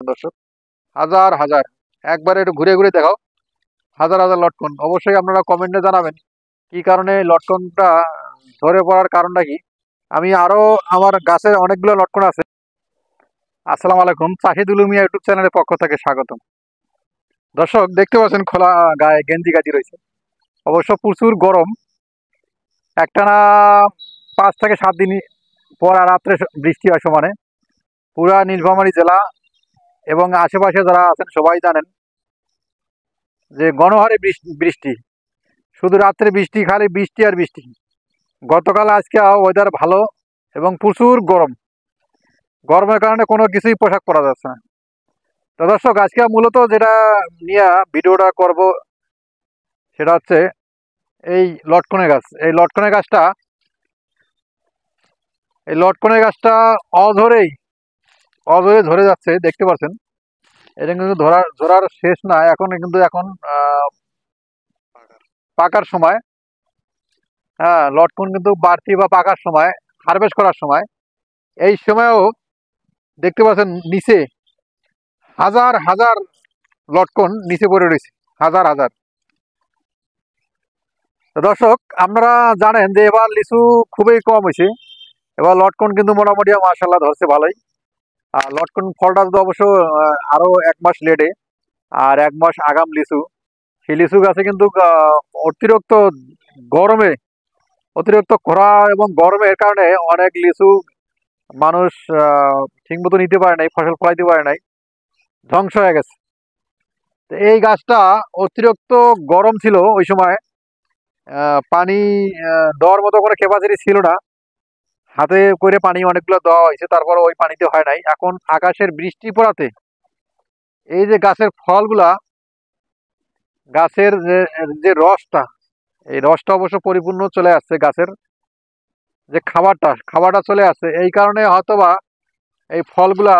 দর্শক, হাজার হাজার, একবারে একটু ঘুরে ঘুরে দেখাও। হাজার হাজার লটকন, অবশ্যই আপনারা কমেন্টে জানাবেন কি কারণে লটকনটা ঝরে পড়ার কারণটা কি। আমি আরো আমার গাছের অনেকগুলো লটকন আছে। আসসালামু আলাইকুম, চাহিদুল মিয়া ইউটিউব চ্যানেলের পক্ষ থেকে স্বাগতম। দর্শক, দেখতে পাচ্ছেন খোলা গায়ে গেঞ্জি গাজি রয়েছে। অবশ্য প্রচুর গরম, একটানা 5 থেকে 7 দিন পর আর রাত্রে বৃষ্টি হয় সমানে। পুরা নীলফামারী জেলা এবং আশেপাশে যারা আছেন সবাই জানেন যে গণহারে বৃষ্টি, শুধু রাত্রে বৃষ্টি, খালি বৃষ্টি আর বৃষ্টি। গতকাল আজকে ওয়েদার ভালো এবং প্রচুর গরম, গরমের কারণে কোনো কিছুই পোশাক পরা যাচ্ছে না। তো দর্শক, আজকে মূলত যেটা নিয়ে ভিডিওটা করব সেটা হচ্ছে এই লটকনের গাছ। এই লটকনের গাছটা অধরেই অধরে ধরে যাচ্ছে, দেখতে পাচ্ছেন। এটা কিন্তু ধরার শেষ না, এখন পাকার সময়। হ্যাঁ, লটকন কিন্তু বাড়তি বা পাকার সময়, হারভেস্ট করার সময়। এই সময়ও দেখতে পাচ্ছেন নিচে হাজার হাজার লটকন নিচে পড়ে রয়েছে, হাজার হাজার। তো দর্শক, আপনারা জানেন যে এবার লিচু খুবই কম হয়েছে। এবার লটকন কিন্তু মোটামুটি মাশাআল্লাহ ধরছে ভালোই। আর লটকন ফলটা তো অবশ্য আরো 1 মাস লেটে, আর 1 মাস আগাম লিচু। সেই লিচু গাছে কিন্তু অতিরিক্ত গরমে, অতিরিক্ত খরা এবং গরমের কারণে অনেক লিচু মানুষ ঠিক মতো নিতে পারে নাই, ফসল ফলাইতে পারে নাই, ধ্বংস হয়ে গেছে। তো এই গাছটা অতিরিক্ত গরম ছিল ওই সময়, পানি দেওয়ার মতো কোনো ক্যাপাসিটি ছিল না। হাতে করে পানি অনেকগুলো দেওয়া হয়েছে, তারপর ওই পানিতে হয় নাই। এখন আকাশের বৃষ্টি পড়াতে এই যে গাছের ফলগুলা, গাছের যে রসটা, এই রসটা অবশ্য পরিপূর্ণ চলে আসছে। গাছের যে খাবারটা চলে আসছে, এই কারণে হয়তোবা এই ফলগুলা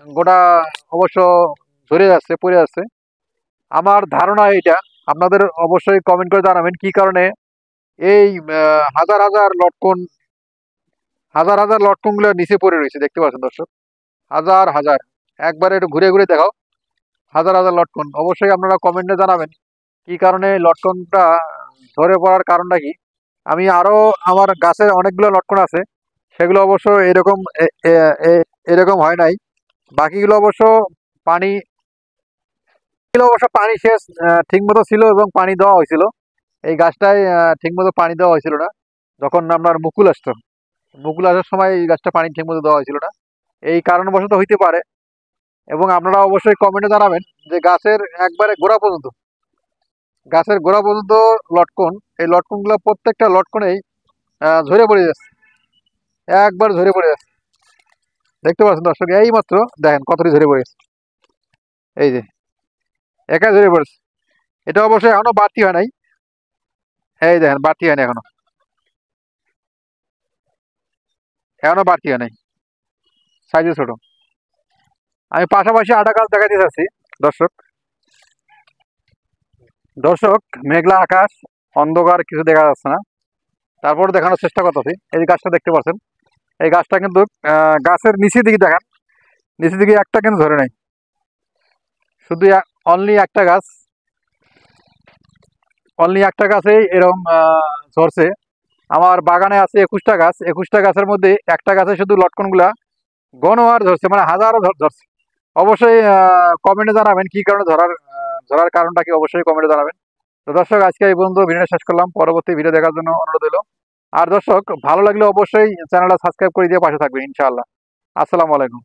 গোটা অবশ্য ঝরে যাচ্ছে, পড়ে যাচ্ছে। আমার ধারণা এইটা, আপনাদের অবশ্যই কমেন্ট করে জানাবেন কি কারণে এই হাজার হাজার লটকন, হাজার হাজার লটকন গুলো নিচে পড়ে রয়েছে। দেখতে পাচ্ছেন দর্শক, হাজার হাজার, একবারে একটু ঘুরে ঘুরে দেখাও। হাজার হাজার লটকন, অবশ্যই আপনারা কমেন্টে জানাবেন কি কারণে লটকনটা ঝরে পড়ার কারণটা কি। আমি আরো আমার গাছের অনেকগুলো লটকন আছে, সেগুলো অবশ্য এরকম হয় নাই। বাকিগুলো অবশ্য পানি পানি শেষ ঠিক মতো ছিল এবং পানি দেওয়া হয়েছিল। এই গাছটায় ঠিক মতো পানি দেওয়া হয়েছিল না। যখন আপনার মুকুল আসার সময় এই গাছটা পানি ঠিক মতো দেওয়া হয়েছিল না, এই কারণবশত হইতে পারে। এবং আপনারা অবশ্যই কমেন্টে জানাবেন যে গাছের গোড়া পর্যন্ত লটকন, এই লটকনগুলো প্রত্যেকটা লটকনেই ঝরে পড়ে যাচ্ছে, একবার ঝরে পড়ে যাচ্ছে। দেখতে পাচ্ছেন দর্শক, এই মাত্র দেখেন কতটি ঝরে পড়েছে। এই যে একা ঝরে পড়েছে। এটা অবশ্যই এখনো বাড়তি হয় নাই। এই দেখেন, বাড়তি হয় না, এখনো বাড়তি হয় নাই, সাইজে ছোট। আমি পাশাপাশি আটা গাছ দেখাতে চাচ্ছি। দর্শক দর্শক মেঘলা আকাশ, অন্ধকার, কিছু দেখা যাচ্ছে না, তারপর দেখানোর চেষ্টা করতেছি। এই গাছটা দেখতে পাচ্ছেন, এই গাছটা কিন্তু গাছের নিচের দিকে দেখেন, নিচের দিকে একটা কিন্তু ধরে নাই, শুধু অনলি একটা গাছেই এরকম ধরছে। আমার বাগানে আছে 21টা গাছ, 21টা গাছের মধ্যে একটা গাছে শুধু লটকনগুলা গণহার ধরছে, মানে হাজারো ধরছে। অবশ্যই কমেন্টে জানাবেন কি কারণে ধরার কারণটা কি, অবশ্যই কমেন্টে জানাবেন। তো দর্শক, আজকে এই পর্যন্ত ভিডিওটা শেষ করলাম। পরবর্তী ভিডিও দেখার জন্য অনুরোধ হলো। আর দর্শক, ভালো লাগলে অবশ্যই চ্যানেলটা সাবস্ক্রাইব করে দিয়ে পাশে থাকবেন ইনশাআল্লাহ। আসসালামু আলাইকুম।